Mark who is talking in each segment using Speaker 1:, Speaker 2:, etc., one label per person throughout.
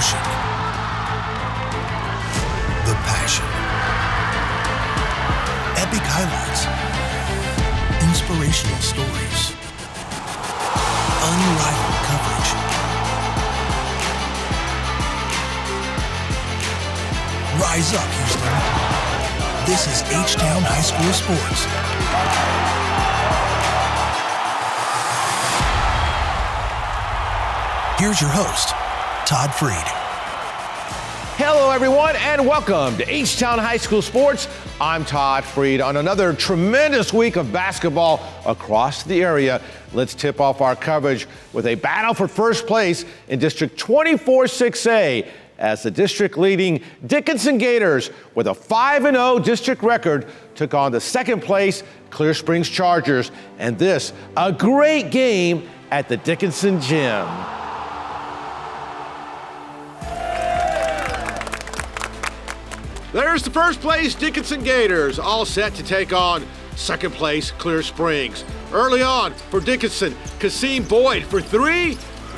Speaker 1: emotion, the passion, epic highlights, inspirational stories, unrivaled coverage. Rise up, Houston. This is H-Town High School Sports. Here's your host, Todd Freed.
Speaker 2: Hello, everyone, and welcome to H-Town High School Sports. I'm Todd Freed. On another tremendous week of basketball across the area, let's tip off our coverage with a battle for first place in District 24-6A as the district-leading Dickinson Gators, with a 5-0 district record, took on the second-place Clear Springs Chargers, and this, a great game at the Dickinson Gym. There's the first place Dickinson Gators, all set to take on second place Clear Springs. Early on for Dickinson, Kasim Boyd for three.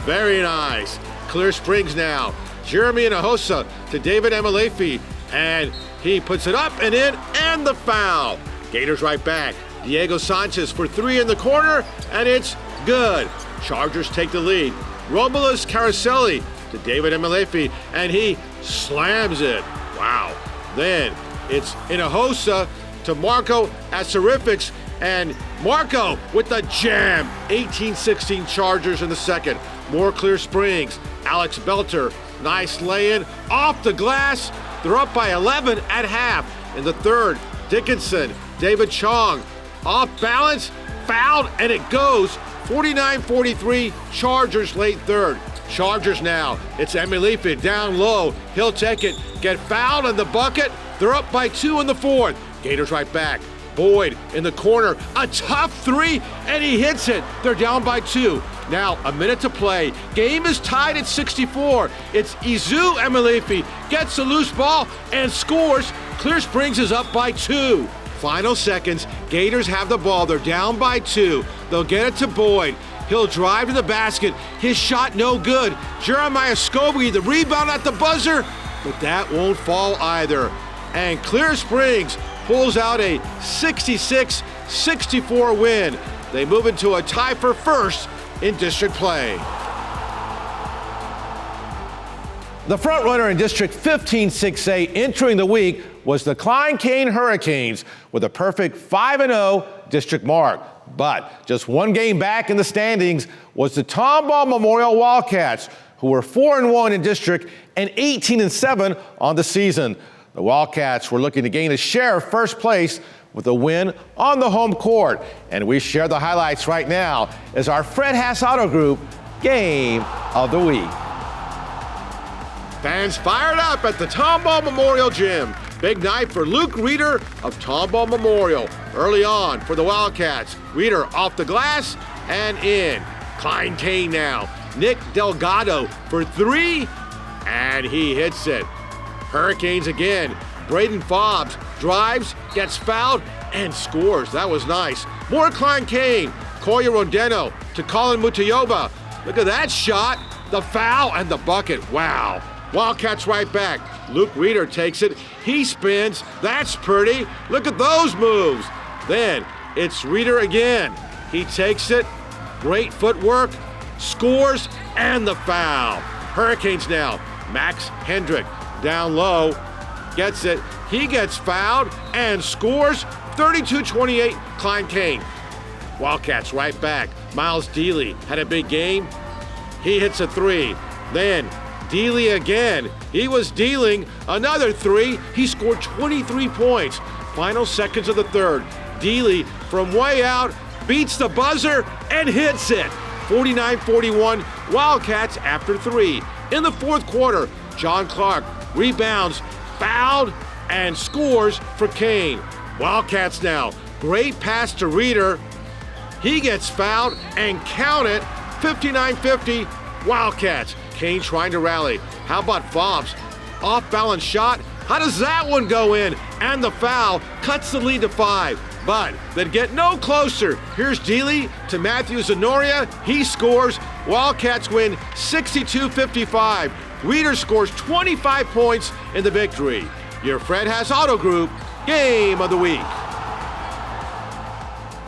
Speaker 2: Very nice. Clear Springs now. Jeremy Inahosa to David Emalefi, and he puts it up and in, and the foul. Gators right back. Diego Sanchez for three in the corner, and it's good. Chargers take the lead. Romulus Caroselli to David Emalefi, and he slams it. Wow. Then it's Inahosa to Marco Asarifics, and Marco with the jam. 18-16 Chargers in the second. More Clear Springs. Alex Belter, nice lay-in off the glass. They're up by 11 at half. In the third, Dickinson, David Chong, off balance, fouled, and it goes. 49-43 Chargers late third. Chargers now, it's Emalefi down low. He'll take it, get fouled in the bucket. They're up by two in the fourth. Gators right back. Boyd in the corner, a tough three, and he hits it. They're down by two. Now a minute to play. Game is tied at 64. It's Izu Emalefi, gets a loose ball and scores. Clear Springs is up by two. Final seconds, Gators have the ball. They're down by two. They'll get it to Boyd. He'll drive to the basket. His shot no good. Jeremiah Scobie, the rebound at the buzzer, but that won't fall either. And Clear Springs pulls out a 66-64 win. They move into a tie for first in district play. The front runner in District 15-6A entering the week was the Klein Hurricanes with a perfect 5-0 district mark. But just one game back in the standings was the Tomball Memorial Wildcats, who were 4-1 in district and 18-7 on the season. The Wildcats were looking to gain a share of first place with a win on the home court. And we share the highlights right now as our Fred Haas Auto Group Game of the Week. Fans fired up at the Tomball Memorial Gym. Big night for Luke Reeder of Tomball Memorial. Early on for the Wildcats. Reeder off the glass and in. Klein Kane now. Nick Delgado for three, and he hits it. Hurricanes again. Braden Fobbs drives, gets fouled, and scores. That was nice. More Klein Kane. Koya Rondeno to Colin Mutayoba. Look at that shot. The foul and the bucket. Wow. Wildcats right back. Luke Reeder takes it. He spins. That's pretty. Look at those moves. Then it's Reeder again. He takes it. Great footwork. Scores and the foul. Hurricanes now. Max Hendrick down low. Gets it. He gets fouled and scores. 32-28 Klein Kane. Wildcats right back. Miles Dealey had a big game. He hits a three. Then Dealey again. He was dealing another three. He scored 23 points. Final seconds of the third. Dealey from way out beats the buzzer and hits it. 49-41 Wildcats after three. In the fourth quarter, John Clark rebounds, fouled, and scores for Kane. Wildcats now. Great pass to Reeder. He gets fouled and count it. 59-50 Wildcats. Kane trying to rally. How about Fobbs? Off balance shot. How does that one go in? And the foul cuts the lead to 5. but they get no closer. Here's Dealey to Matthew Zanoria. He scores. Wildcats win 62-55. Reader scores 25 points in the victory. Your Fred Haas Auto Group Game of the Week.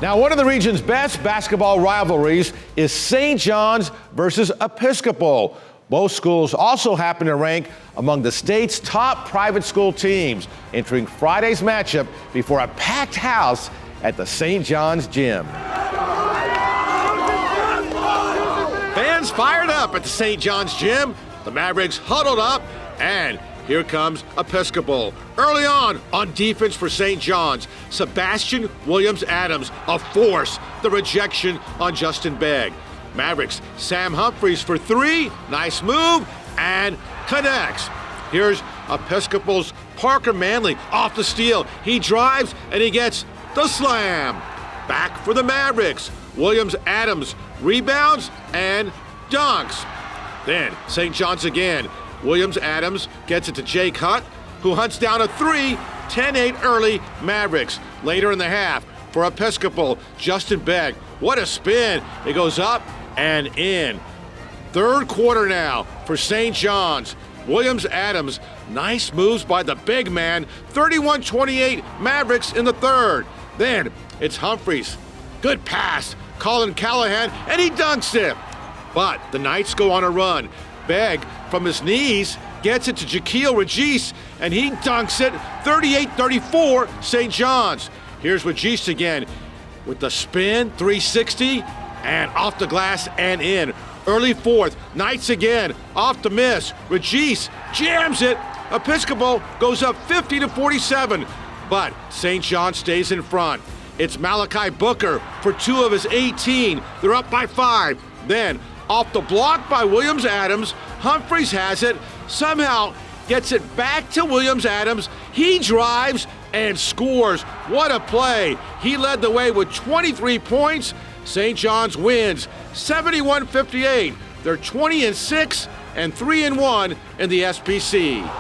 Speaker 2: Now, one of the region's best basketball rivalries is St. John's versus Episcopal. Both schools also happen to rank among the state's top private school teams, entering Friday's matchup before a packed house at the St. John's gym. Fans fired up at the St. John's gym. The Mavericks huddled up, and here comes Episcopal. Early on defense for St. John's, Sebastian Williams-Adams, a force. The rejection on Justin Begg. Mavericks, Sam Humphries for three. Nice move, and connects. Here's Episcopal's Parker Manley off the steal. He drives, and he gets the slam. Back for the Mavericks. Williams-Adams rebounds and dunks. Then St. John's again. Williams-Adams gets it to Jake Hunt, who hunts down a three. 10-8 early Mavericks. Later in the half for Episcopal, Justin Begg. What a spin. It goes up and in. Third quarter now for St. John's. Williams-Adams, nice moves by the big man. 31-28 Mavericks in the third. Then it's Humphries. Good pass. Colin Callahan, and he dunks it. But the Knights go on a run. Begg, from his knees, gets it to Jaquil Regis, and he dunks it. 38-34 St. John's. Here's Regis again with the spin, 360, and off the glass and in. Early fourth, Knights again, off the miss. Regis jams it. Episcopal goes up 50-47, but St. John stays in front. It's Malachi Booker for 2 of his 18. They're up by 5. Then, off the block by Williams-Adams, Humphries has it, somehow gets it back to Williams-Adams. He drives and scores. What a play. He led the way with 23 points. St. John's wins 71-58. They're 20-6 and 3-1 in the SPC.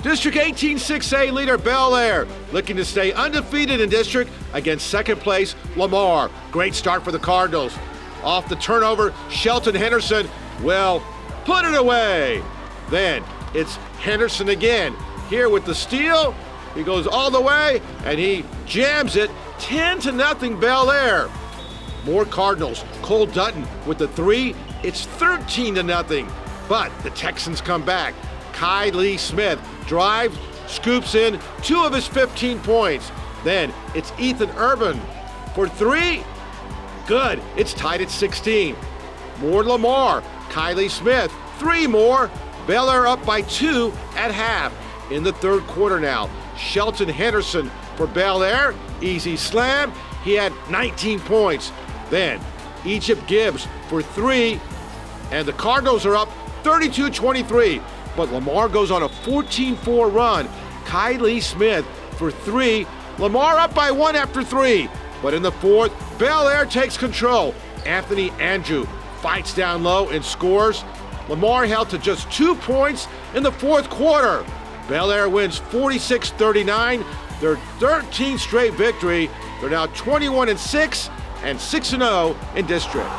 Speaker 2: District 18 6A leader Belaire looking to stay undefeated in district against second place Lamar. Great start for the Cardinals. Off the turnover, Shelton Henderson will put it away. Then it's Henderson again. Here with the steal, he goes all the way and he jams it. 10-0 Belaire. More Cardinals. Cole Dutton with the three. It's 13-0. But the Texans come back. Kai Lee Smith drives, scoops in 2 of his 15 points. Then it's Ethan Urban for 3. Good. It's tied at 16. More Lamar. Kylie Smith, 3 more. Belaire up by 2 at half. In the third quarter now, Shelton Henderson for Belaire. Easy slam. He had 19 points. Then Egypt Gibbs for 3. And the Cardinals are up 32-23. But Lamar goes on a 14-4 run. Kylie Smith for 3. Lamar up by 1 after 3. But in the fourth, Belaire takes control. Anthony Andrew fights down low and scores. Lamar held to just 2 points in the fourth quarter. Belaire wins 46-39. Their 13th straight victory. They're now 21-6 and 6-0 in district.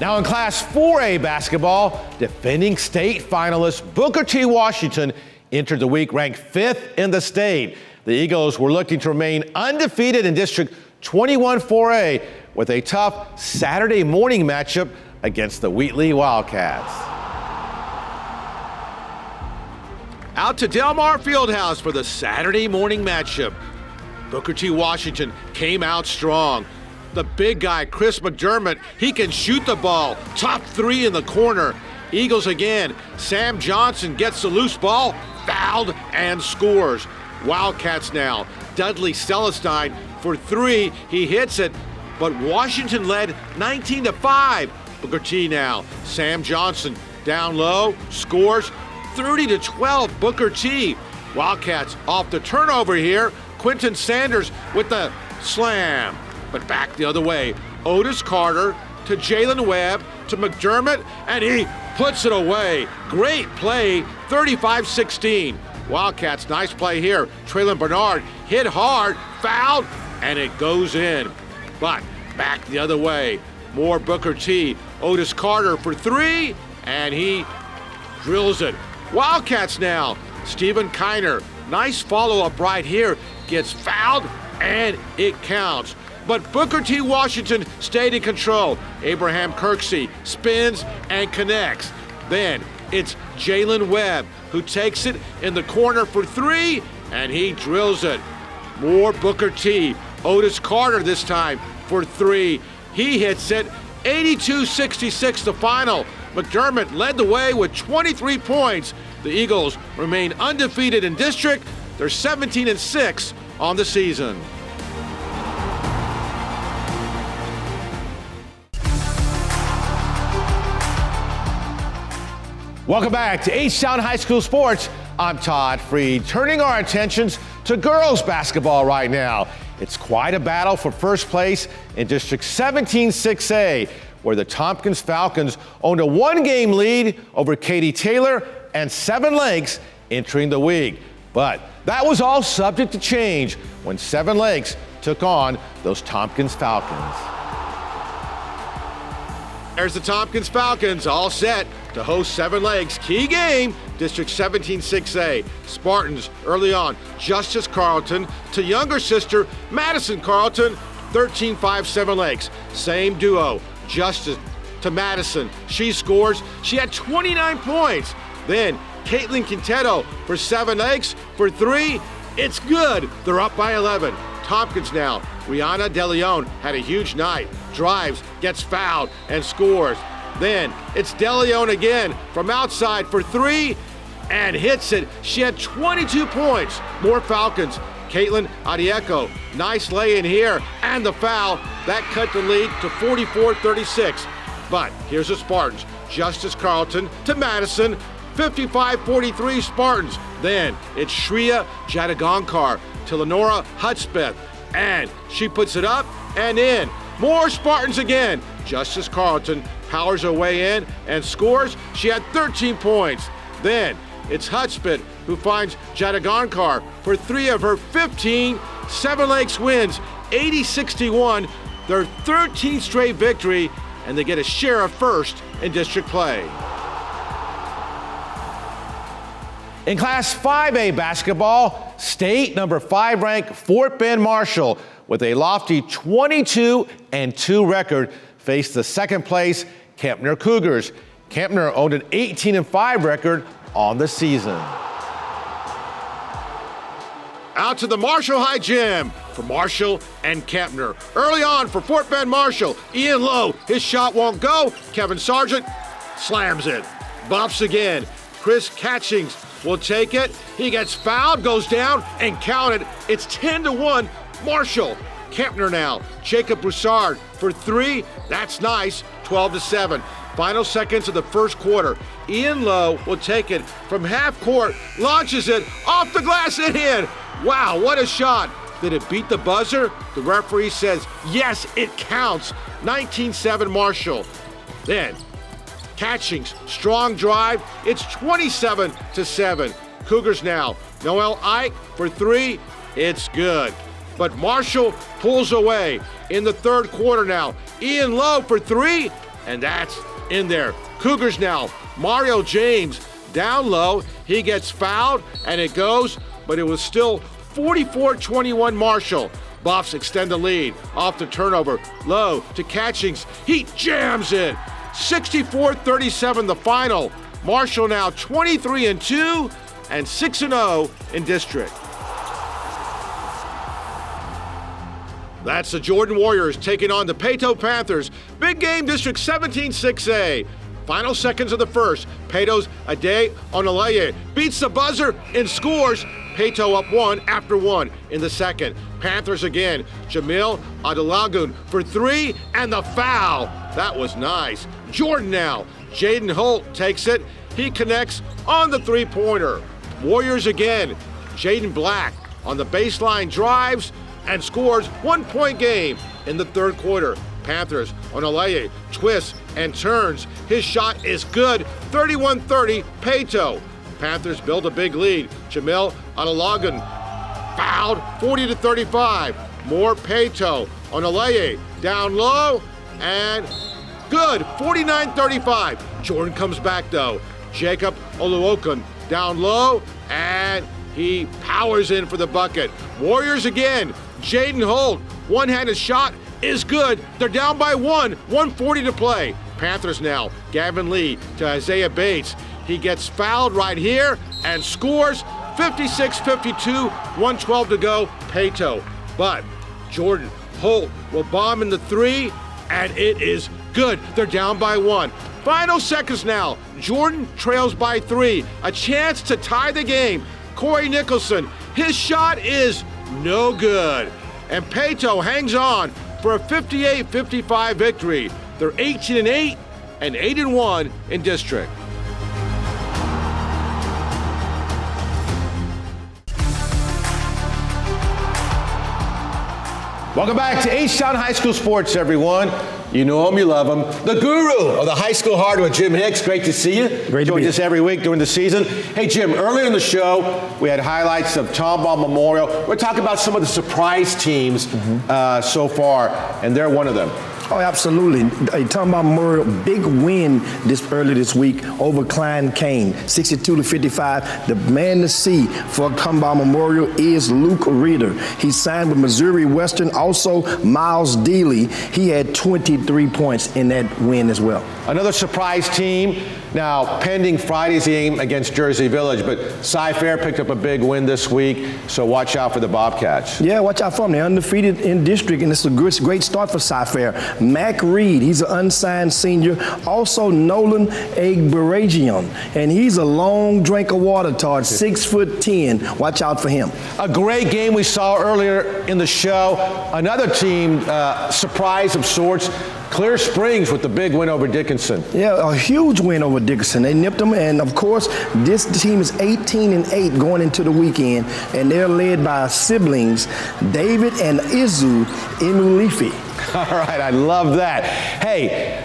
Speaker 2: Now in Class 4A basketball, defending state finalist Booker T. Washington entered the week ranked 5th in the state. The Eagles were looking to remain undefeated in District 21 4A with a tough Saturday morning matchup against the Wheatley Wildcats. Out to Delmar Fieldhouse for the Saturday morning matchup. Booker T. Washington came out strong. The big guy, Chris McDermott, he can shoot the ball. Top 3 in the corner. Eagles again. Sam Johnson gets the loose ball, fouled, and scores. Wildcats now. Dudley Celestine for 3. He hits it, but Washington led 19-5. Booker T now. Sam Johnson down low, scores 30-12. Booker T. Wildcats off the turnover here. Quentin Sanders with the slam. But back the other way. Otis Carter to Jalen Webb to McDermott, and he puts it away. Great play, 35-16. Wildcats, nice play here. Traylon Bernard hit hard, fouled, and it goes in. But back the other way. More Booker T. Otis Carter for three, and he drills it. Wildcats now. Stephen Kiner, nice follow-up right here. Gets fouled, and it counts. But Booker T. Washington stayed in control. Abraham Kirksey spins and connects. Then it's Jalen Webb who takes it in the corner for three, and he drills it. More Booker T. Otis Carter this time for three. He hits it. 82-66 the final. McDermott led the way with 23 points. The Eagles remain undefeated in district. They're 17-6 on the season.
Speaker 3: Welcome back to H-Town High School Sports. I'm Todd Freed, turning our attentions to girls basketball right now. It's quite a battle for first place in District 17-6A, where the Tomkins Falcons owned a one-game lead over Katy Taylor and Seven Lakes entering the week. But that was all subject to change when Seven Lakes took on those Tomkins Falcons.
Speaker 2: There's the Tomkins Falcons all set to host Seven Lakes. Key game, District 17-6A. Spartans early on, Justice Carlton to younger sister Madison Carlton, 13-5 Seven Lakes. Same duo, Justice to Madison. She scores. She had 29 points. Then Caitlin Quintetto for Seven Lakes for three. It's good. They're up by 11. Tompkins now. Rihanna DeLeon had a huge night. Drives, gets fouled, and scores. Then it's DeLeon again from outside for three and hits it. She had 22 points. More Falcons. Caitlin Adieko, nice lay in here, and the foul. That cut the lead to 44-36. But here's the Spartans. Justice Carlton to Madison, 55-43 Spartans. Then it's Shreya Jadagankar to Lenora Hudspeth, and she puts it up and in. More Spartans again. Justice Carlton powers her way in and scores. She had 13 points. Then it's Hudspeth who finds Jadagankar for three of her 15. Seven Lakes wins 80-61, their 13th straight victory, and they get a share of first in district play.
Speaker 3: In Class 5A basketball, state number 5 ranked Fort Bend Marshall with a lofty 22-2 record faced the second place Kempner Cougars. Kempner owned an 18-5 record on the season.
Speaker 2: Out to the Marshall High Gym for Marshall and Kempner. Early on for Fort Bend Marshall, Ian Lowe, his shot won't go. Kevin Sargent slams it. Buffs again. Chris Catchings will take it. He gets fouled, goes down, and counted. It's 10-1 Marshall. Kempner now. Jacob Broussard for three. That's nice. 12-7. Final seconds of the first quarter. Ian Lowe will take it from half court, launches it off the glass and in. Wow, what a shot. Did it beat the buzzer? The referee says, yes, it counts. 19-7 Marshall. Then, Catchings, strong drive. It's 27-7. Cougars now. Noel Ike for three. It's good. But Marshall pulls away in the third quarter now. Ian Lowe for three, and that's in there. Cougars now. Mario James down low. He gets fouled, and it goes, but it was still 44-21 Marshall. Buffs extend the lead off the turnover. Low to Catchings. He jams it. 64-37 the final. Marshall now 23-2 and 6-0 in district. That's the Jordan Warriors taking on the Peyto Panthers. Big game, District 17-6A. Final seconds of the first. Peyto's Ade Onalaye beats the buzzer and scores. Peyto up one after one in the second. Panthers again. Jamil Adelagun for three and the foul. That was nice. Jordan now. Jaden Holt takes it. He connects on the three-pointer. Warriors again. Jaden Black on the baseline drives and scores 1 point game in the third quarter. Panthers, Onalaye twists and turns. His shot is good. 31-30, Peyto. Panthers build a big lead. Jamil Adelagan fouled, 40-35. More Pato on Aleye, down low, and good, 49-35. Jordan comes back though. Jacob Oluokun down low, and he powers in for the bucket. Warriors again. Jaden Holt, one-handed shot is good. They're down by 140 to play. Panthers now. Gavin Lee to Isaiah Bates. He gets fouled right here and scores. 56-52, 112 to go. Pato. But Jordan Holt will bomb in the three, and it is good. They're down by 1. Final seconds now. Jordan trails by 3. A chance to tie the game. Corey Nicholson, his shot is no good. And Pato hangs on for a 58-55 victory. They're 18-8 and 8-1 in district.
Speaker 3: Welcome back to H-Town High School Sports, everyone. You know him, you love him. The guru of the high school hardware, Jim Hicks. Great to see you.
Speaker 4: Great to be here.
Speaker 3: Join us every week during the season. Hey, Jim, earlier in the show, we had highlights of Tomball Memorial. We're talking about some of the surprise teams so far, and they're one of them.
Speaker 4: Oh, absolutely. Tomball Memorial, big win early this week over Klein, 62-55. The man to see for Tomball Memorial is Luke Reeder. He signed with Missouri Western. Also, Miles Dealey. He had 23 points in that win as well.
Speaker 3: Another surprise team. Now, pending Friday's game against Jersey Village, but Cy-Fair picked up a big win this week, so watch out for the Bobcats.
Speaker 4: Yeah, watch out for them. They're undefeated in district, and it's a great start for Cy-Fair. Mac Reed, he's an unsigned senior. Also, Nolan Egberagian, and he's a long drink of water, Todd, 6'10". Watch out for him.
Speaker 3: A great game we saw earlier in the show. Another team, surprise of sorts, Clear Springs with the big win over Dickinson.
Speaker 4: Yeah, a huge win over Dickinson. They nipped them, and of course, this team is 18-8 going into the weekend, and they're led by siblings, David and Izu Imulifi.
Speaker 3: All right, I love that. Hey,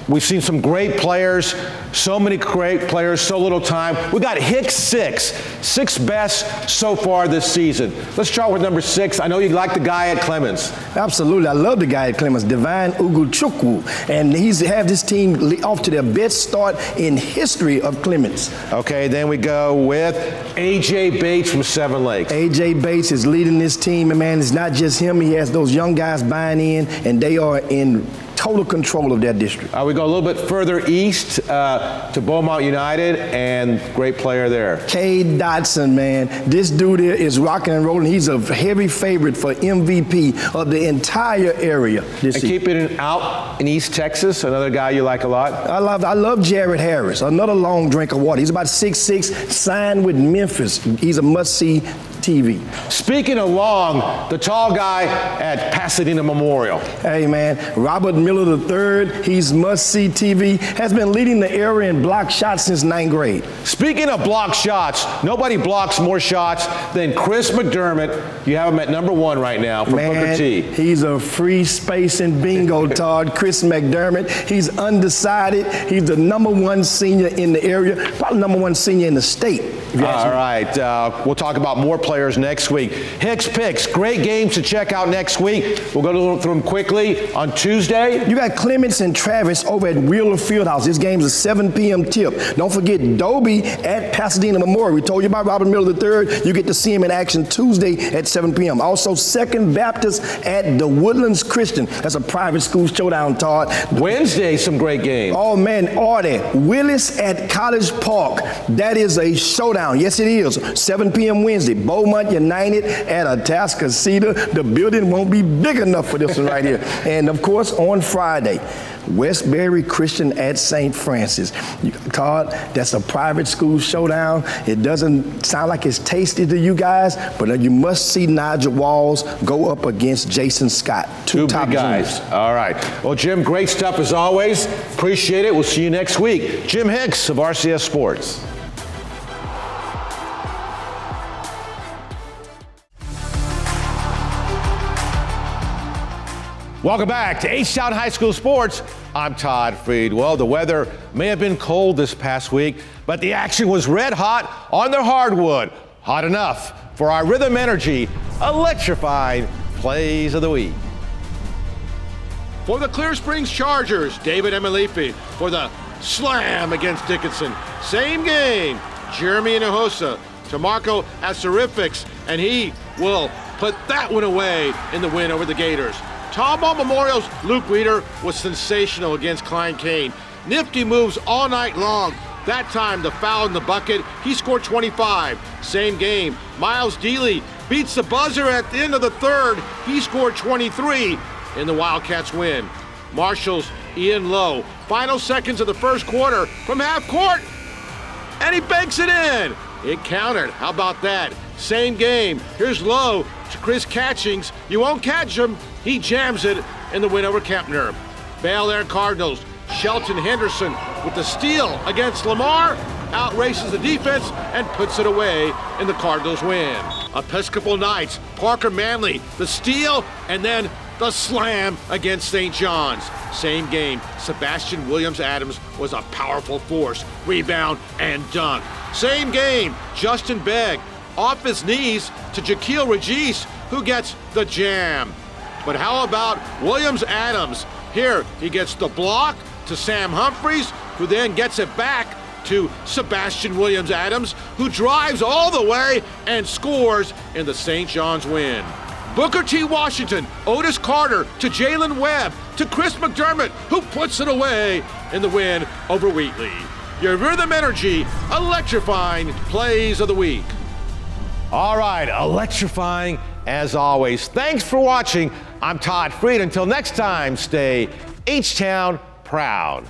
Speaker 3: we've seen some great players, so many great players, so little time. We got Hicks 6 best so far this season. Let's start with number 6. I know you like the guy at Clemens.
Speaker 4: Absolutely, I love the guy at Clemens, Divine Uguchukwu, and he's have this team off to their best start in history of Clemens.
Speaker 3: Okay, then we go with A.J. Bates from Seven Lakes.
Speaker 4: A.J. Bates is leading this team, and man, it's not just him. He has those young guys buying in, and they are in total control of their district.
Speaker 3: We go a little bit further east to Beaumont United, and great player there.
Speaker 4: Cade Dotson, man. This dude here is rocking and rolling. He's a heavy favorite for MVP of the entire area this season.
Speaker 3: Keeping it out in East Texas, another guy you like a lot.
Speaker 4: I love Jared Harris, another long drink of water. He's about 6'6", signed with Memphis. He's a must-see TV.
Speaker 3: Speaking of long, the tall guy at Pasadena Memorial.
Speaker 4: Hey, man, Robert Miller III, he's must-see TV, has been leading the area in block shots since 9th grade.
Speaker 3: Speaking of block shots, nobody blocks more shots than Chris McDermott. You have him at number 1 right now for Booker T.
Speaker 4: He's a free space in bingo, Todd. Chris McDermott, he's undecided. He's the number 1 senior in the area, probably number 1 senior in the state.
Speaker 3: All right, we'll talk about more players next week. Hicks Picks, great games to check out next week. We'll go through them quickly. On Tuesday,
Speaker 4: you got Clements and Travis over at Wheeler Fieldhouse. This game's a 7 p.m. tip. Don't forget Dobie at Pasadena Memorial. We told you about Robert Miller III. You get to see him in action Tuesday at 7 p.m. Also, Second Baptist at the Woodlands Christian. That's a private school showdown, Todd.
Speaker 3: Wednesday, some great games.
Speaker 4: Oh, man, Artie. Willis at College Park. That is a showdown. Yes, it is. 7 p.m. Wednesday. Beaumont United at Atascocita. The building won't be big enough for this one right here. And, of course, on Friday, Westbury Christian at St. Francis. Todd, that's a private school showdown. It doesn't sound like it's tasty to you guys, but you must see Nigel Walls go up against Jason Scott.
Speaker 3: Two top big guys. Juniors. All right. Well, Jim, great stuff as always. Appreciate it. We'll see you next week. Jim Hicks of RCS Sports. Welcome back to H-Town High School Sports. I'm Todd Freed. Well, the weather may have been cold this past week, but the action was red hot on the hardwood. Hot enough for our Rhythm Energy Electrified Plays of the Week.
Speaker 2: For the Clear Springs Chargers, David Emilifi for the slam against Dickinson. Same game, Jeremy Hinojosa to Marco Asarifics, and he will put that one away in the win over the Gators. Tomball Memorial's Luke Reeder was sensational against Klein. Nifty moves all night long. That time, the foul in the bucket, he scored 25. Same game, Miles Dealey beats the buzzer at the end of the third. He scored 23 in the Wildcats win. Marshall's Ian Lowe, final seconds of the first quarter from half court, and he banks it in. It counted. How about that? Same game. Here's Lowe to Chris Catchings. You won't catch him. He jams it in the win over Kempner. Belaire Cardinals, Shelton Henderson with the steal against Lamar, outraces the defense and puts it away in the Cardinals win. Episcopal Knights, Parker Manley, the steal and then the slam against St. John's. Same game, Sebastian Williams-Adams was a powerful force, rebound and dunk. Same game, Justin Begg off his knees to Jaquil Regis, who gets the jam. But how about Williams-Adams? Here, he gets the block to Sam Humphries, who then gets it back to Sebastian Williams-Adams, who drives all the way and scores in the St. John's win. Booker T. Washington, Otis Carter to Jalen Webb to Chris McDermott, who puts it away in the win over Wheatley. Your Rhythm Energy Electrifying Plays of the Week.
Speaker 3: All right, electrifying as always. Thanks for watching. I'm Todd Freed. Until next time, stay H-Town proud.